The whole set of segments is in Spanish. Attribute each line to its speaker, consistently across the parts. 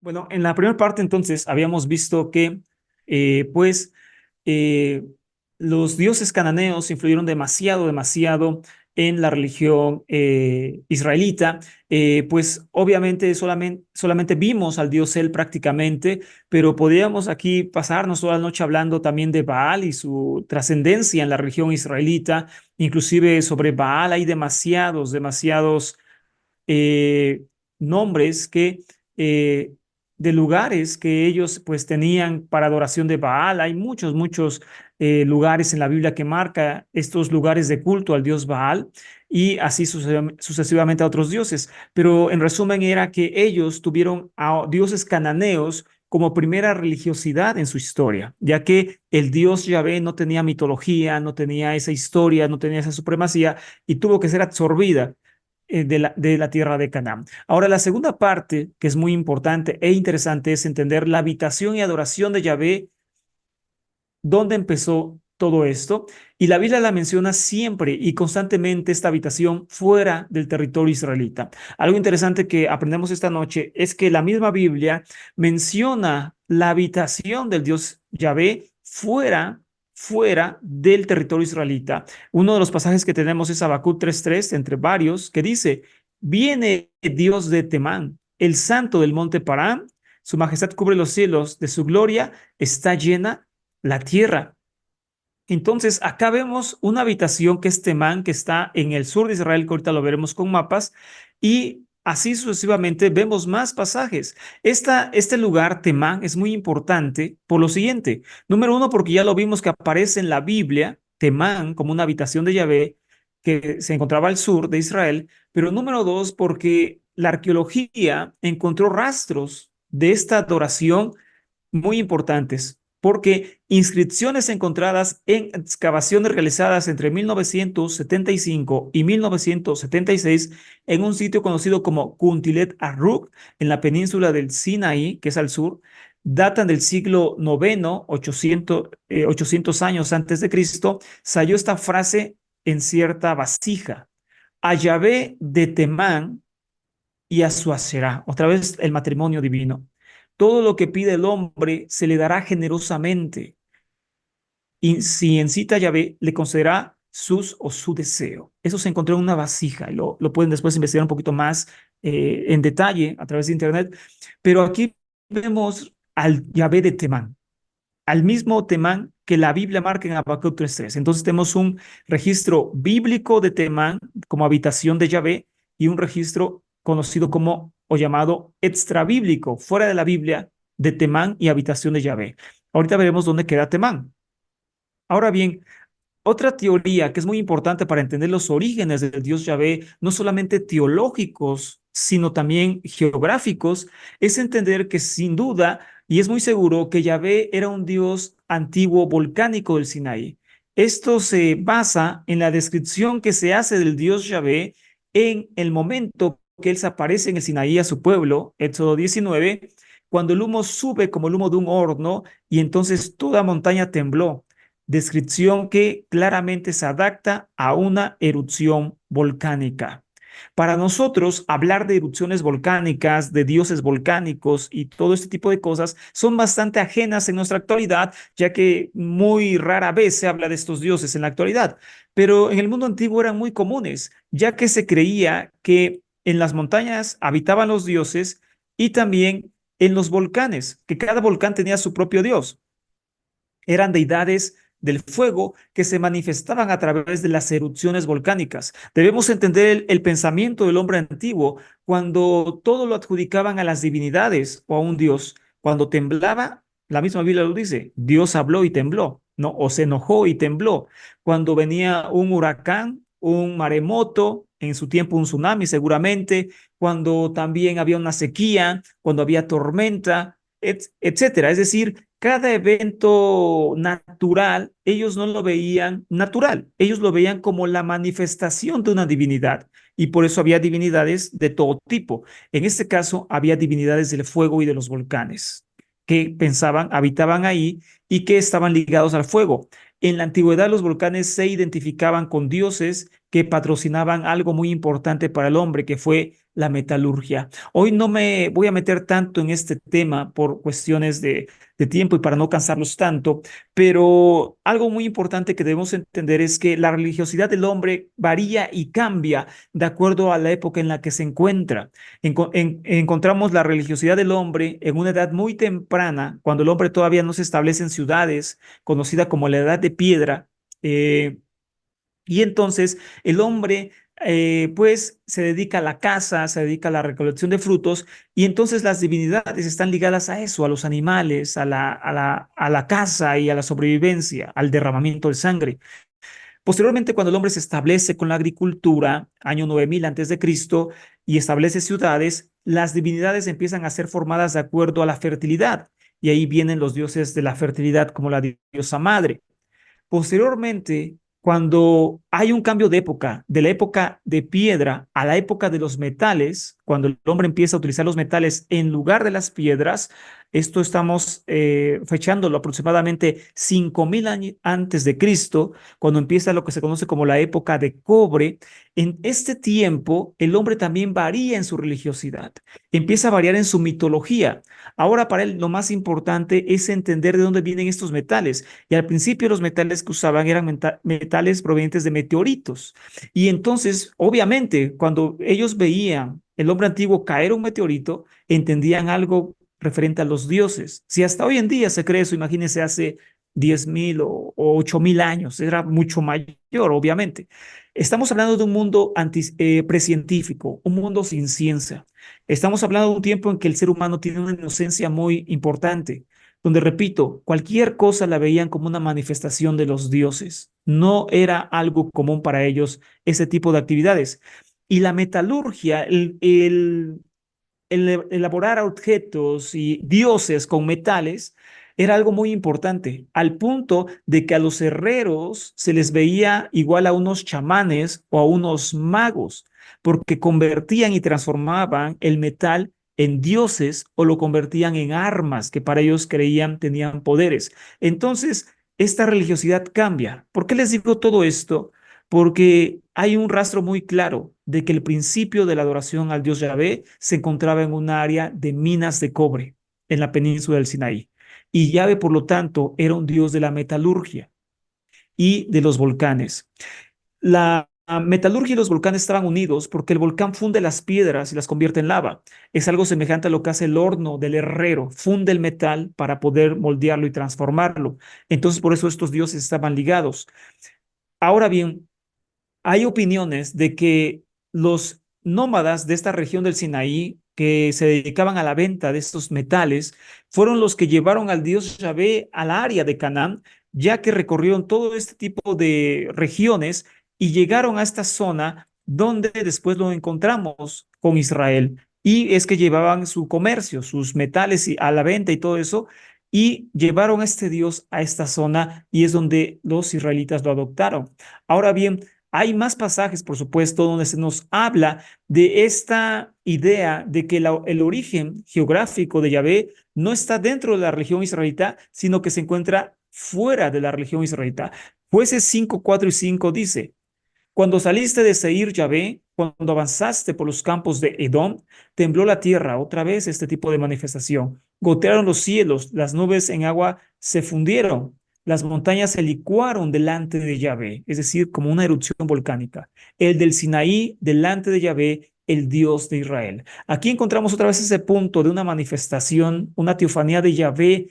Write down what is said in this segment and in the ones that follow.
Speaker 1: Bueno, en la primera parte entonces habíamos visto que pues eh, los dioses cananeos influyeron demasiado en la religión israelita. Pues obviamente solamente vimos al dios El prácticamente, pero podríamos aquí pasarnos toda la noche hablando también de Baal y su trascendencia en la religión israelita. Inclusive sobre Baal hay demasiados eh, nombres eh, de lugares que ellos pues tenían para adoración de Baal. Hay muchos lugares en la Biblia que marca estos lugares de culto al dios Baal y así sucesivamente a otros dioses. Pero en resumen era que ellos tuvieron a dioses cananeos como primera religiosidad en su historia, ya que el dios Yahvé no tenía mitología, no tenía esa historia, no tenía esa supremacía y tuvo que ser absorbida de la tierra de Canaán. Ahora, la segunda parte, que es muy importante e interesante, es entender la habitación y adoración de Yahvé, dónde empezó todo esto. Y la Biblia la menciona siempre y constantemente esta habitación fuera del territorio israelita. Algo interesante que aprendemos esta noche es que la misma Biblia menciona la habitación del Dios Yahvé fuera del territorio israelita. Uno de los pasajes que tenemos es Habacuc 3:3, entre varios, que dice, viene Dios de Temán, el santo del monte Parán, su majestad cubre los cielos, de su gloria está llena la tierra. Entonces, acá vemos una habitación que es Temán, que está en el sur de Israel, que ahorita lo veremos con mapas, y así sucesivamente vemos más pasajes. Este lugar, Temán, es muy importante por lo siguiente. Número uno, porque ya lo vimos que aparece en la Biblia, Temán, como una habitación de Yahvé, que se encontraba al sur de Israel, pero número dos, porque la arqueología encontró rastros de esta adoración muy importantes, porque inscripciones encontradas en excavaciones realizadas entre 1975 y 1976 en un sitio conocido como Kuntilet Arruk, en la península del Sinaí, que es al sur, datan del siglo noveno, 800 años antes de Cristo, se halló esta frase en cierta vasija. A Yahvé de Temán y a su Asherá. Otra vez el matrimonio divino. Todo lo que pide el hombre se le dará generosamente. Y si incita a Yahvé, le concederá sus o su deseo. Eso se encontró en una vasija. Lo pueden después investigar un poquito más en detalle a través de internet. Pero aquí vemos al Yahvé de Temán, al mismo Temán que la Biblia marca en Habacuc 3:3. Entonces tenemos un registro bíblico de Temán como habitación de Yahvé y un registro conocido como o llamado extrabíblico, fuera de la Biblia, de Temán y habitación de Yahvé. Ahorita veremos dónde queda Temán. Ahora bien, otra teoría que es muy importante para entender los orígenes del Dios Yahvé, no solamente teológicos, sino también geográficos, es entender que sin duda, y es muy seguro, que Yahvé era un Dios antiguo volcánico del Sinaí. Esto se basa en la descripción que se hace del Dios Yahvé en el momento que él se aparece en el Sinaí a su pueblo, Éxodo 19, cuando el humo sube como el humo de un horno y entonces toda montaña tembló, descripción que claramente se adapta a una erupción volcánica. Para nosotros, hablar de erupciones volcánicas, de dioses volcánicos y todo este tipo de cosas son bastante ajenas en nuestra actualidad, ya que muy rara vez se habla de estos dioses en la actualidad. Pero en el mundo antiguo eran muy comunes, ya que se creía que en las montañas habitaban los dioses y también en los volcanes, que cada volcán tenía su propio dios. Eran deidades del fuego que se manifestaban a través de las erupciones volcánicas. Debemos entender el pensamiento del hombre antiguo cuando todo lo adjudicaban a las divinidades o a un dios. Cuando temblaba, la misma Biblia lo dice, Dios habló y tembló, ¿no? O se enojó y tembló. Cuando venía un huracán, un maremoto, en su tiempo un tsunami seguramente, cuando también había una sequía, cuando había tormenta, etcétera. Es decir, cada evento natural, ellos no lo veían natural, ellos lo veían como la manifestación de una divinidad y por eso había divinidades de todo tipo. En este caso, había divinidades del fuego y de los volcanes que pensaban, habitaban ahí y que estaban ligados al fuego. En la antigüedad, los volcanes se identificaban con dioses que patrocinaban algo muy importante para el hombre, que fue la metalurgia. Hoy no me voy a meter tanto en este tema por cuestiones de tiempo y para no cansarlos tanto, pero algo muy importante que debemos entender es que la religiosidad del hombre varía y cambia de acuerdo a la época en la que se encuentra. Encontramos la religiosidad del hombre en una edad muy temprana, cuando el hombre todavía no se establece en ciudades, conocida como la edad de piedra. eh, y entonces el hombre, pues, se dedica a la caza, se dedica a la recolección de frutos, y entonces las divinidades están ligadas a eso, a los animales, a la caza y a la sobrevivencia, al derramamiento de sangre. Posteriormente, cuando el hombre se establece con la agricultura, año 9000 antes de Cristo, y establece ciudades, las divinidades empiezan a ser formadas de acuerdo a la fertilidad. Y ahí vienen los dioses de la fertilidad como la diosa madre. Posteriormente, cuando hay un cambio de época, de la época de piedra a la época de los metales, cuando el hombre empieza a utilizar los metales en lugar de las piedras, esto estamos fechándolo aproximadamente 5000 años antes de Cristo, cuando empieza lo que se conoce como la época de cobre. En este tiempo, el hombre también varía en su religiosidad, empieza a variar en su mitología. Ahora para él lo más importante es entender de dónde vienen estos metales. Y al principio los metales que usaban eran metales provenientes de meteoritos. Y entonces, obviamente, cuando ellos veían el hombre antiguo caer un meteorito, entendían algo referente a los dioses. Si hasta hoy en día se cree eso, imagínense hace 10.000 o 8.000 años, era mucho mayor, obviamente. Estamos hablando de un mundo precientífico, un mundo sin ciencia. Estamos hablando de un tiempo en que el ser humano tiene una inocencia muy importante, donde, repito, cualquier cosa la veían como una manifestación de los dioses. No era algo común para ellos ese tipo de actividades. Y la metalurgia, el elaborar objetos y dioses con metales, era algo muy importante, al punto de que a los herreros se les veía igual a unos chamanes o a unos magos, porque convertían y transformaban el metal en dioses o lo convertían en armas que para ellos creían tenían poderes. Entonces, esta religiosidad cambia. ¿Por qué les digo todo esto? Porque hay un rastro muy claro de que el principio de la adoración al dios Yahvé se encontraba en un área de minas de cobre en la península del Sinaí. Y Yahvé, por lo tanto, era un dios de la metalurgia y de los volcanes. La metalurgia y los volcanes estaban unidos porque el volcán funde las piedras y las convierte en lava. Es algo semejante a lo que hace el horno del herrero, funde el metal para poder moldearlo y transformarlo. Entonces, por eso estos dioses estaban ligados. Ahora bien, hay opiniones de que los nómadas de esta región del Sinaí, que se dedicaban a la venta de estos metales, fueron los que llevaron al dios Yahvé a la área de Canaán, ya que recorrieron todo este tipo de regiones y llegaron a esta zona donde después lo encontramos con Israel. Y es que llevaban su comercio, sus metales a la venta y todo eso, y llevaron a este dios a esta zona y es donde los israelitas lo adoptaron. Ahora bien, hay más pasajes, por supuesto, donde se nos habla de esta idea de que el origen geográfico de Yahvé no está dentro de la religión israelita, sino que se encuentra fuera de la religión israelita. Jueces 5, 4 y 5 dice, cuando saliste de Seir, Yahvé, cuando avanzaste por los campos de Edom, tembló la tierra, otra vez este tipo de manifestación. Gotearon los cielos, las nubes en agua se fundieron, las montañas se licuaron delante de Yahvé, es decir, como una erupción volcánica. El del Sinaí delante de Yahvé, el Dios de Israel. Aquí encontramos otra vez ese punto de una manifestación, una teofanía de Yahvé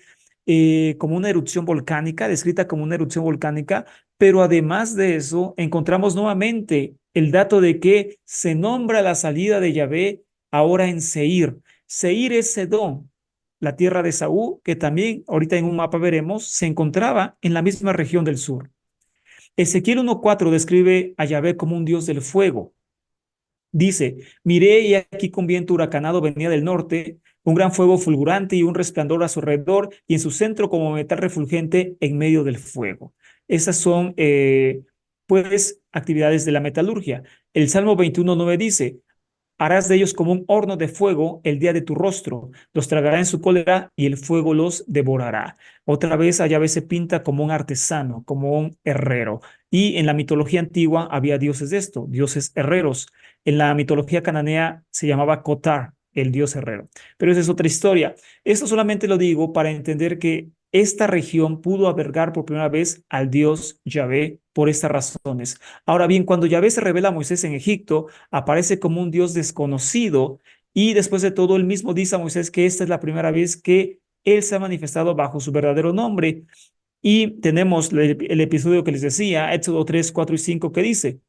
Speaker 1: como una erupción volcánica, descrita como una erupción volcánica, pero además de eso, encontramos nuevamente el dato de que se nombra la salida de Yahvé ahora en Seir. Seir es Sedón, la tierra de Saúl, que también ahorita en un mapa veremos, se encontraba en la misma región del sur. Ezequiel 1:4 describe a Yahvé como un dios del fuego. Dice, miré y aquí con viento huracanado venía del norte, un gran fuego fulgurante y un resplandor a su alrededor, y en su centro como metal refulgente en medio del fuego. Esas son, pues, actividades de la metalurgia. El Salmo 21:9 dice, Harás de ellos como un horno de fuego el día de tu rostro. Los tragará en su cólera y el fuego los devorará. Otra vez a Yahvé se pinta como un artesano, como un herrero. Y en la mitología antigua había dioses de esto, dioses herreros. En la mitología cananea se llamaba Kotar, el dios herrero. Pero esa es otra historia. Esto solamente lo digo para entender que esta región pudo albergar por primera vez al dios Yahvé por estas razones. Ahora bien, cuando Yahvé se revela a Moisés en Egipto, aparece como un dios desconocido y después de todo, él mismo dice a Moisés que esta es la primera vez que él se ha manifestado bajo su verdadero nombre. Y tenemos el episodio que les decía, Éxodo 3, 4 y 5, que dice,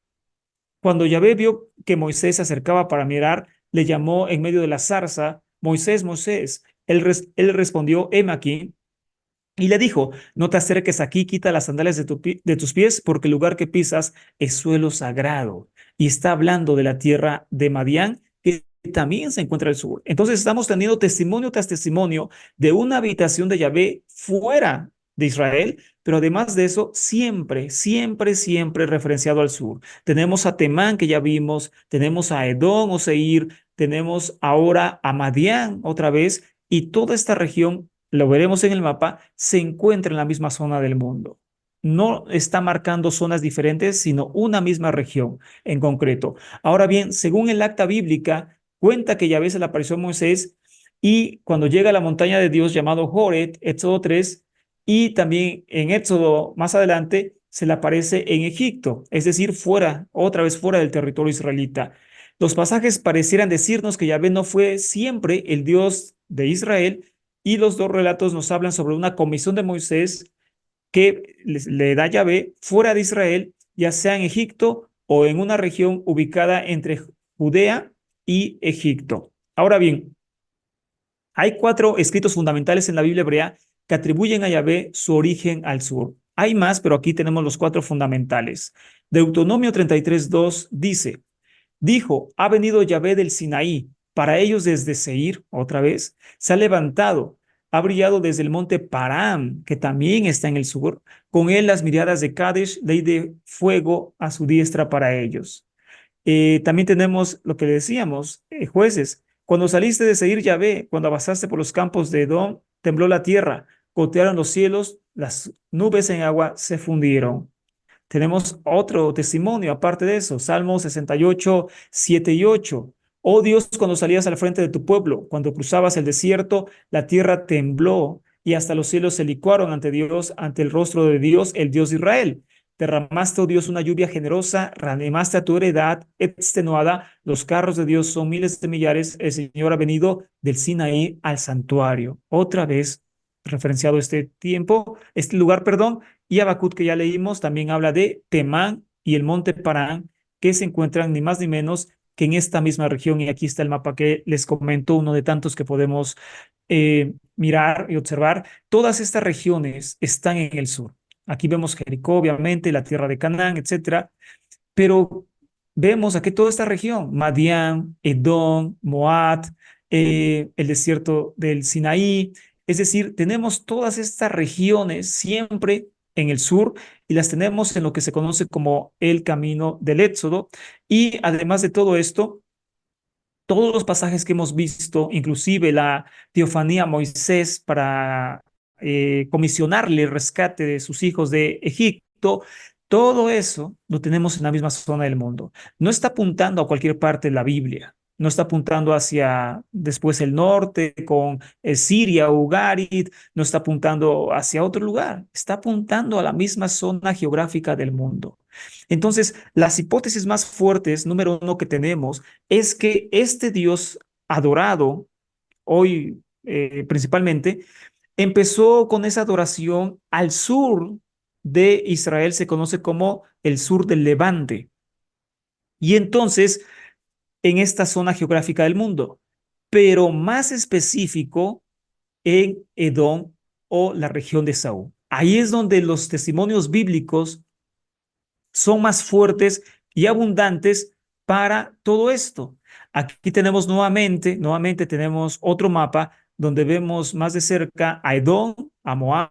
Speaker 1: cuando Yahvé vio que Moisés se acercaba para mirar, le llamó en medio de la zarza, Moisés, Moisés. Él respondió, heme aquí. Y le dijo, no te acerques aquí, quita las sandalias de tus pies, porque el lugar que pisas es suelo sagrado. Y está hablando de la tierra de Madián, que también se encuentra al sur. Entonces estamos teniendo testimonio tras testimonio de una habitación de Yahvé fuera de Israel, pero además de eso, siempre, siempre, siempre referenciado al sur. Tenemos a Temán, que ya vimos, tenemos a Edom o Seir, tenemos ahora a Madián otra vez, y toda esta región lo veremos en el mapa, se encuentra en la misma zona del mundo. No está marcando zonas diferentes, sino una misma región en concreto. Ahora bien, según el acta bíblica, cuenta que Yahvé se le apareció a Moisés y cuando llega a la montaña de Dios llamado Joret, Éxodo 3, y también en Éxodo más adelante se le aparece en Egipto, es decir, fuera, otra vez fuera del territorio israelita. Los pasajes parecieran decirnos que Yahvé no fue siempre el Dios de Israel, y los dos relatos nos hablan sobre una comisión de Moisés que le da Yahvé fuera de Israel, ya sea en Egipto o en una región ubicada entre Judea y Egipto. Ahora bien, hay cuatro escritos fundamentales en la Biblia hebrea que atribuyen a Yahvé su origen al sur. Hay más, pero aquí tenemos los cuatro fundamentales. Deuteronomio 33:2 dice, dijo, ha venido Yahvé del Sinaí, para ellos desde Seir, otra vez, se ha levantado, ha brillado desde el monte Param, que también está en el sur, con él las miradas de Kadesh, ley de fuego a su diestra para ellos. También tenemos lo que le decíamos, jueces, cuando saliste de Seir Yahvé, cuando avanzaste por los campos de Edom, tembló la tierra, gotearon los cielos, las nubes en agua se fundieron. Tenemos otro testimonio, aparte de eso, Salmo 68, 7 y 8. Oh Dios, cuando salías al frente de tu pueblo, cuando cruzabas el desierto, la tierra tembló y hasta los cielos se licuaron ante Dios, ante el rostro de Dios, el Dios de Israel. Derramaste, oh Dios, una lluvia generosa, reanimaste a tu heredad extenuada. Los carros de Dios son miles de millares. El Señor ha venido del Sinaí al santuario. Otra vez referenciado este tiempo, este lugar, perdón, y Habacuc, que ya leímos, también habla de Temán y el monte Parán, que se encuentran ni más ni menos que en esta misma región. Y aquí está el mapa que les comento, uno de tantos que podemos mirar y observar. Todas estas regiones están en el sur. Aquí vemos Jericó, obviamente, la tierra de Canaán, etcétera. Pero vemos aquí toda esta región, Madián, Edom, Moab, el desierto del Sinaí. Es decir, tenemos todas estas regiones siempre en el sur y las tenemos en lo que se conoce como el camino del Éxodo. Y además de todo esto, todos los pasajes que hemos visto, inclusive la teofanía a Moisés para comisionarle el rescate de sus hijos de Egipto, todo eso lo tenemos en la misma zona del mundo. No está apuntando a cualquier parte de la Biblia, no está apuntando hacia después el norte con Siria o Ugarit, no está apuntando hacia otro lugar, está apuntando a la misma zona geográfica del mundo. Entonces, las hipótesis más fuertes, número uno, que tenemos es que este Dios adorado, hoy principalmente, empezó con esa adoración al sur de Israel, se conoce como el sur del Levante. Y entonces, en esta zona geográfica del mundo, pero más específico en Edom o la región de Saúl. Ahí es donde los testimonios bíblicos son más fuertes y abundantes para todo esto. Aquí tenemos nuevamente tenemos otro mapa donde vemos más de cerca a Edom, a Moab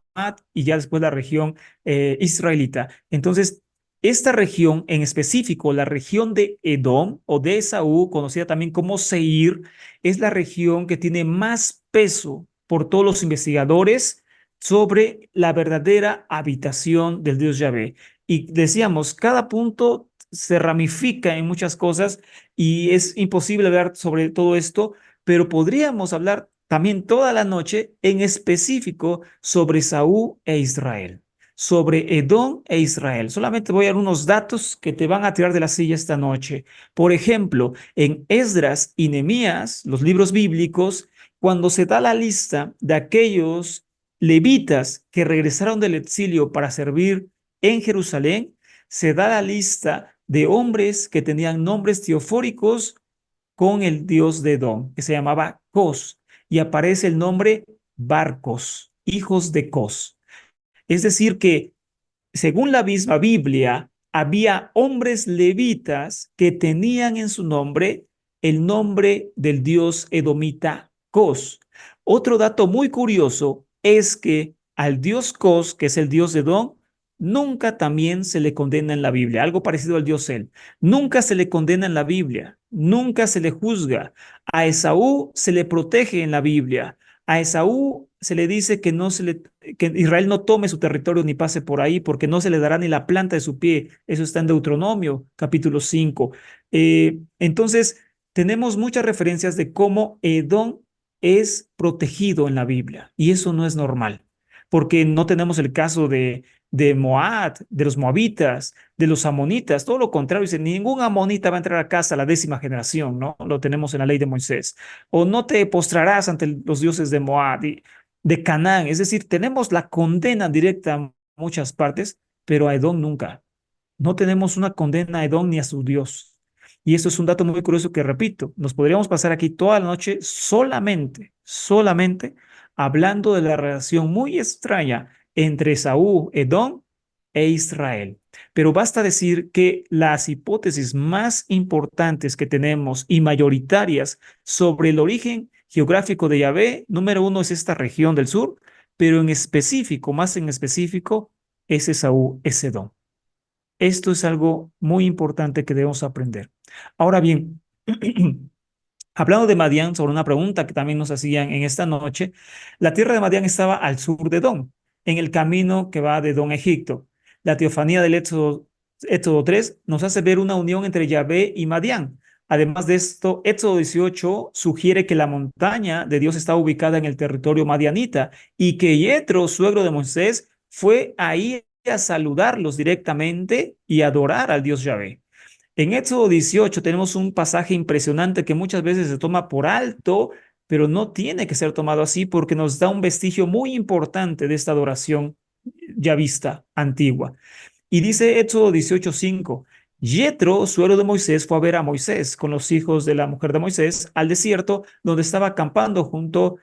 Speaker 1: y ya después la región israelita. Entonces, esta región en específico, la región de Edom o de Esaú, conocida también como Seir, es la región que tiene más peso por todos los investigadores sobre la verdadera habitación del Dios Yahvé. Y decíamos, cada punto se ramifica en muchas cosas y es imposible hablar sobre todo esto, pero podríamos hablar también toda la noche en específico sobre Saúl e Israel, sobre Edom e Israel. Solamente voy a dar unos datos que te van a tirar de la silla esta noche. Por ejemplo, en Esdras y Nehemías, los libros bíblicos, cuando se da la lista de aquellos levitas que regresaron del exilio para servir en Jerusalén, se da la lista de hombres que tenían nombres teofóricos con el dios de Edom, que se llamaba Cos, y aparece el nombre Barcos, hijos de Cos. Es decir, que según la misma Biblia, había hombres levitas que tenían en su nombre el nombre del dios edomita Cos. Otro dato muy curioso es que al dios Cos, que es el dios de Edom, nunca también se le condena en la Biblia, algo parecido al dios El. Nunca se le condena en la Biblia, nunca se le juzga. A Esaú se le protege en la Biblia. A Esaú se le dice que no se le, que Israel no tome su territorio ni pase por ahí, porque no se le dará ni la planta de su pie. Eso está en Deuteronomio, capítulo 5. Entonces, tenemos muchas referencias de cómo Edom es protegido en la Biblia, y eso no es normal, porque no tenemos el caso de Moab, de los moabitas, de los amonitas, todo lo contrario, dice, ningún amonita va a entrar a casa a la 10ª generación, ¿no? Lo tenemos en la ley de Moisés. O no te postrarás ante los dioses de Moab, de Canaán. Es decir, tenemos la condena directa a muchas partes, pero a Edom nunca. No tenemos una condena a Edom ni a su Dios. Y eso es un dato muy curioso que repito, nos podríamos pasar aquí toda la noche solamente hablando de la relación muy extraña entre Saúl, Edom e Israel. Pero basta decir que las hipótesis más importantes que tenemos y mayoritarias sobre el origen geográfico de Yahvé, número uno es esta región del sur, pero en específico, más en específico, es Esaú, es Edom. Esto es algo muy importante que debemos aprender. Ahora bien, hablando de Madián, sobre una pregunta que también nos hacían en esta noche, la tierra de Madián estaba al sur de Edom, en el camino que va de Edom a Egipto. La teofanía del Éxodo 3 nos hace ver una unión entre Yahvé y Madián. Además de esto, Éxodo 18 sugiere que la montaña de Dios está ubicada en el territorio madianita y que Yetro, suegro de Moisés, fue ahí a saludarlos directamente y adorar al Dios Yahvé. En Éxodo 18 tenemos un pasaje impresionante que muchas veces se toma por alto, pero no tiene que ser tomado así porque nos da un vestigio muy importante de esta adoración ya vista antigua. Y dice Éxodo 18:5, Yetro, suegro de Moisés, fue a ver a Moisés con los hijos de la mujer de Moisés al desierto donde estaba acampando junto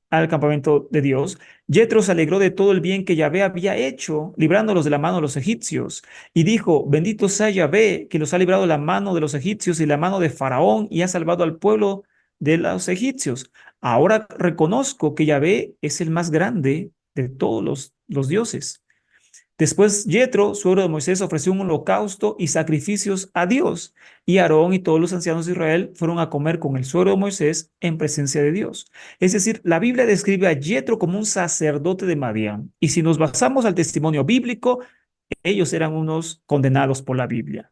Speaker 1: al campamento de Dios. Yetro se alegró de todo el bien que Yahvé había hecho, librándolos de la mano de los egipcios, y dijo, bendito sea Yahvé, que los ha librado de la mano de los egipcios y la mano de Faraón, y ha salvado al pueblo de los egipcios. Ahora reconozco que Yahvé es el más grande de todos los dioses. Después Yetro, suegro de Moisés, ofreció un holocausto y sacrificios a Dios, y Aarón y todos los ancianos de Israel fueron a comer con el suegro de Moisés en presencia de Dios. Es decir, la Biblia describe a Yetro como un sacerdote de Madián, y si nos basamos al testimonio bíblico, ellos eran unos condenados por la Biblia.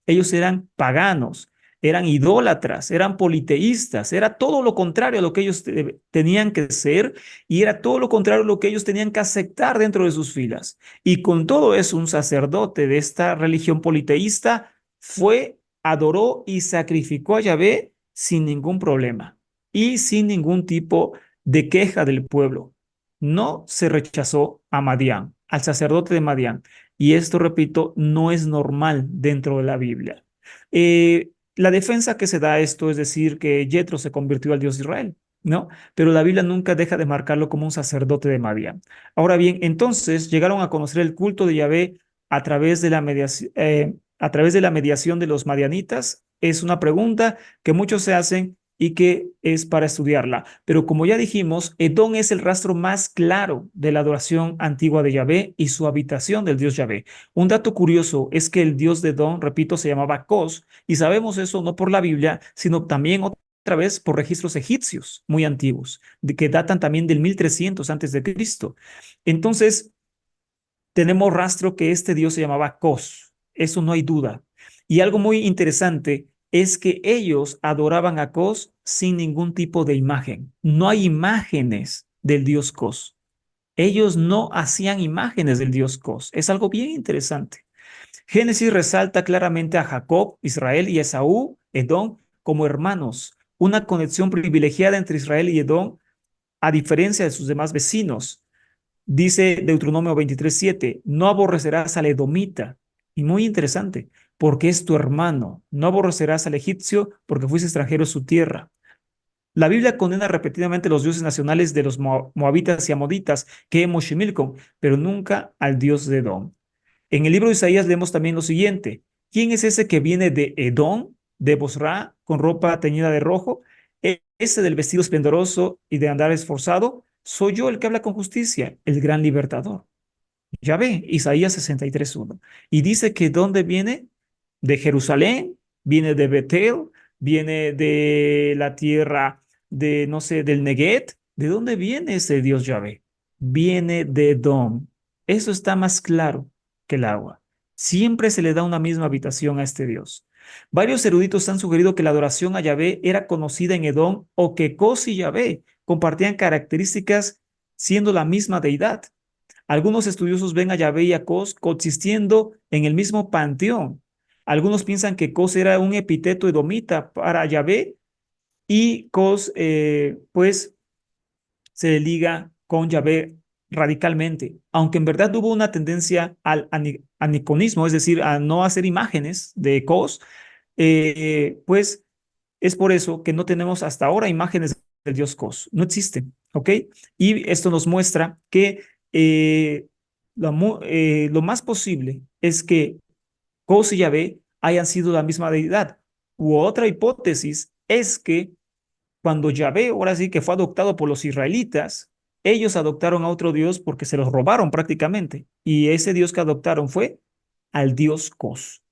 Speaker 1: Ellos eran paganos, eran idólatras, eran politeístas, era todo lo contrario a lo que ellos tenían que ser y era todo lo contrario a lo que ellos tenían que aceptar dentro de sus filas. Y con todo eso, un sacerdote de esta religión politeísta fue, adoró y sacrificó a Yahvé sin ningún problema y sin ningún tipo de queja del pueblo. No se rechazó a Madián, al sacerdote de Madián. Y esto, repito, no es normal dentro de la Biblia. La defensa que se da a esto es decir que Yetro se convirtió al Dios de Israel, ¿no? Pero la Biblia nunca deja de marcarlo como un sacerdote de Madián. Ahora bien, entonces llegaron a conocer el culto de Yahvé a través de la mediación de los madianitas. Es una pregunta que muchos se hacen y que es para estudiarla. Pero como ya dijimos, Edom es el rastro más claro de la adoración antigua de Yahvé y su habitación del Dios Yahvé. Un dato curioso es que el Dios de Edom, repito, se llamaba Cos, y sabemos eso no por la Biblia, sino también otra vez por registros egipcios muy antiguos, que datan también del 1300 antes de Cristo. Entonces, tenemos rastro que este dios se llamaba Cos, eso no hay duda. Y algo muy interesante es que ellos adoraban a Cos sin ningún tipo de imagen. No hay imágenes del dios Cos. Ellos no hacían imágenes del dios Cos. Es algo bien interesante. Génesis resalta claramente a Jacob, Israel y Esaú, Edom, como hermanos, una conexión privilegiada entre Israel y Edom, a diferencia de sus demás vecinos. Dice Deuteronomio 23:7, no aborrecerás al edomita. Y muy interesante, porque es tu hermano. No aborrecerás al egipcio porque fuiste extranjero en su tierra. La Biblia condena repetidamente los dioses nacionales de los moabitas y amoditas, que hemos Milcom, pero nunca al dios de Edom. En el libro de Isaías leemos también lo siguiente. ¿Quién es ese que viene de Edom, de Bosra, con ropa teñida de rojo? Ese del vestido esplendoroso y de andar esforzado. Soy yo el que habla con justicia, el gran libertador. Ya ve, Isaías 63:1. Y dice que ¿dónde viene? De Jerusalén, viene de Betel, viene de la tierra de, no sé, del Neguet. ¿De dónde viene ese Dios Yahvé? Viene de Edom. Eso está más claro que el agua. Siempre se le da una misma habitación a este Dios. Varios eruditos han sugerido que la adoración a Yahvé era conocida en Edom o que Cos y Yahvé compartían características siendo la misma deidad. Algunos estudiosos ven a Yahvé y a Cos coexistiendo en el mismo panteón. Algunos piensan que Cos era un epíteto edomita para Yahvé y Cos, pues, se liga con Yahvé radicalmente, aunque en verdad hubo una tendencia al aniconismo, es decir, a no hacer imágenes de Cos, pues es por eso que no tenemos hasta ahora imágenes del dios Cos, no existen, ¿ok? Y esto nos muestra que eh, lo más posible es que Cos y Yahvé hayan sido la misma deidad. U otra hipótesis es que cuando Yahvé, ahora sí que fue adoptado por los israelitas, ellos adoptaron a otro dios porque se los robaron prácticamente. Y ese dios que adoptaron fue al dios Cos.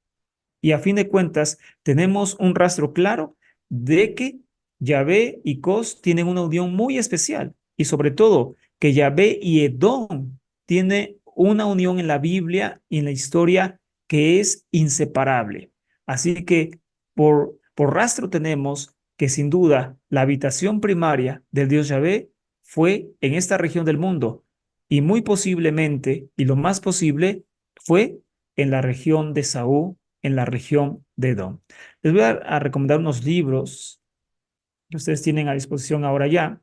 Speaker 1: Y a fin de cuentas, tenemos un rastro claro de que Yahvé y Cos tienen una unión muy especial. Y sobre todo, que Yahvé y Edom tienen una unión en la Biblia y en la historia que es inseparable. Así que por rastro tenemos que sin duda la habitación primaria del Dios Yahvé fue en esta región del mundo y muy posiblemente, y lo más posible, fue en la región de Saúl, en la región de Edom. Les voy a recomendar unos libros que ustedes tienen a disposición ahora ya.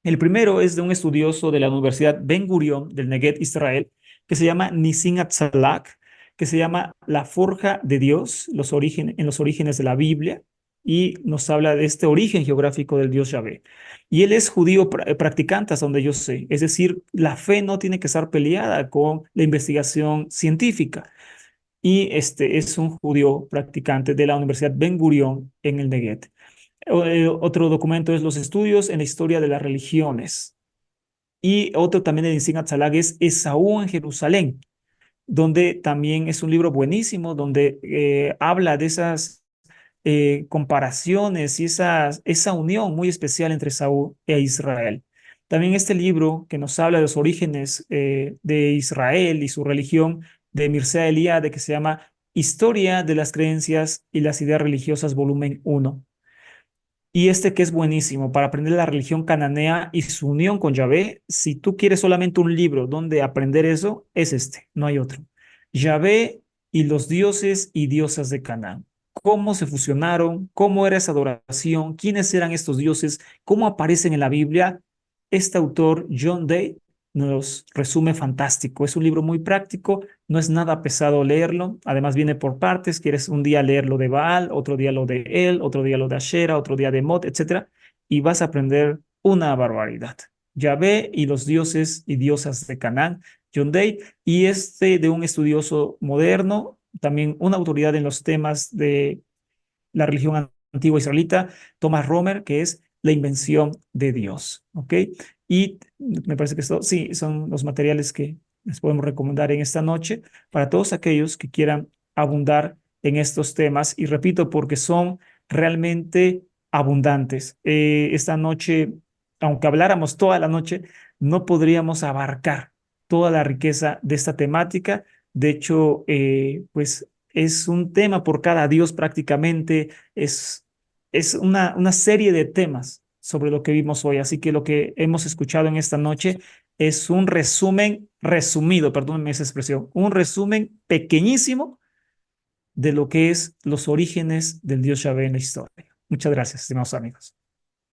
Speaker 1: El primero es de un estudioso de la Universidad Ben Gurion del Neguet, Israel, que se llama Nissim Atzalak, que se llama La Forja de Dios, en los orígenes de la Biblia, y nos habla de este origen geográfico del Dios Yahvé. Y él es judío practicante, hasta donde yo sé. Es decir, la fe no tiene que estar peleada con la investigación científica. Y este es un judío practicante de la Universidad Ben Gurion en el Neguet. Otro documento es Los estudios en la historia de las religiones. Y otro también de Nissim Atzalag es Esaú en Jerusalén, donde también es un libro buenísimo, donde habla de esas comparaciones y esa unión muy especial entre Esaú e Israel. También este libro que nos habla de los orígenes de Israel y su religión de Mircea Eliade, que se llama Historia de las creencias y las ideas religiosas, volumen 1. Y este que es buenísimo para aprender la religión cananea y su unión con Yahvé. Si tú quieres solamente un libro donde aprender eso, es este, no hay otro. Yahvé y los dioses y diosas de Canaán. ¿Cómo se fusionaron? ¿Cómo era esa adoración? ¿Quiénes eran estos dioses? ¿Cómo aparecen en la Biblia? Este autor, John Day, nos resume fantástico. Es un libro muy práctico, no es nada pesado leerlo. Además, viene por partes. Quieres un día leer lo de Baal, otro día lo de él, otro día lo de Asherah, otro día de Mot, etcétera. Y vas a aprender una barbaridad. Yahvé y los dioses y diosas de Canaán, John Day, y este de un estudioso moderno, también una autoridad en los temas de la religión antiguo israelita, Thomas Romer, que es La invención de Dios. ¿Ok? Y me parece que esto, sí, son los materiales que les podemos recomendar en esta noche para todos aquellos que quieran abundar en estos temas. Y repito, porque son realmente abundantes. Esta noche, aunque habláramos toda la noche, no podríamos abarcar toda la riqueza de esta temática. De hecho, pues es un tema por cada Dios prácticamente, es una serie de temas sobre lo que vimos hoy. Así que lo que hemos escuchado en esta noche es un resumen resumido, perdónenme esa expresión, un resumen pequeñísimo de lo que es los orígenes del Dios Yahvé en la historia. Muchas gracias, estimados amigos.